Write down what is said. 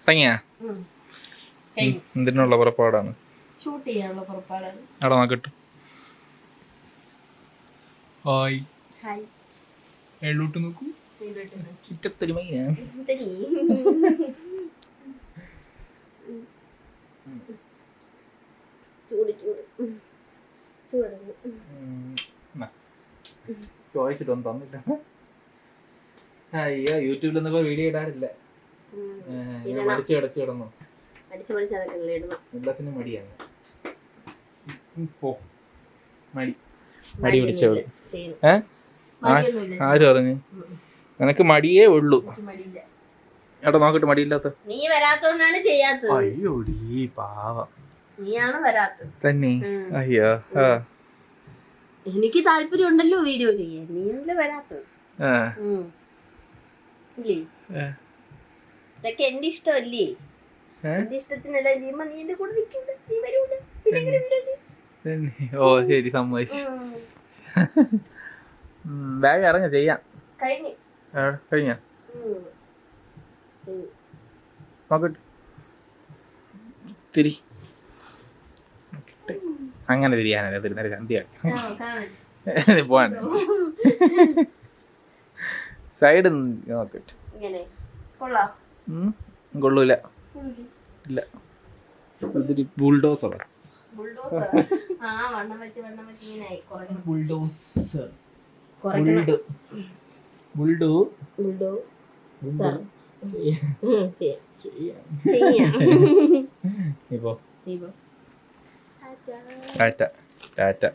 തുടങ്ങിയാ എന്തിനുള്ള പുറപ്പാടാണ്? ഷൂട്ട് ചെയ്യാനുള്ള പുറപ്പാടാണ്. അവിടെ നോക്കട്ടെ. Hi hi. എള്ളോട്ട് നോക്കൂ. ചുറ്റത്തൊരു മൈന. ചോദിച്ചിട്ടൊന്നും തന്നില്ല. അയ്യോ, യൂട്യൂബിലൊന്നും വീഡിയോ ഇടാറില്ല. പഠിച്ചു കിടച്ചു കിടന്നു. എല്ലാത്തിനും മടിയാണ്. മടി മടി പിടിച്ചവള്. ആര് പറഞ്ഞു? നിനക്ക് മടിയേ ഉള്ളൂ. എടാ നോക്കട്ടെ മടിയില്ലാത്ത. നീ വരാത്തോണ്ടാണ് ചെയ്യാത്തത്. അയ്യോടി പാവം. നീയാണ് വരാത്തത് തന്നെ. അയ്യോ, എനിക്ക് താല്പര്യം ഉണ്ടല്ലോ വീഡിയോ ചെയ്യാൻ, നീയല്ലേ വരാത്തത്. ഇതൊക്കെ എന്റെ ഇഷ്ടമല്ലേ? എന്റെ ഇഷ്ടത്തിനല്ല ചെയ്യുമ്പോ നീ എന്റെ കൂടെ നിൽക്കണ്ട. നീ വരൂല. ഓ ശരി, സമ്മതിച്ചു. വേഗം ഇറങ്ങ ചെയ്യാം. കഴിഞ്ഞ നോക്കട്ടെ. തിരി അങ്ങനെ തിരിയാനല്ല, തിരുന്നേരം ചന്തിയാണ് പോവാൻ. സൈഡ് നോക്കട്ടെ. കൊള്ളൂല. ഇല്ല, ഇതൊരു ബുൾഡോസറാ. ഇപ്പോ ടാറ്റ ടാറ്റ.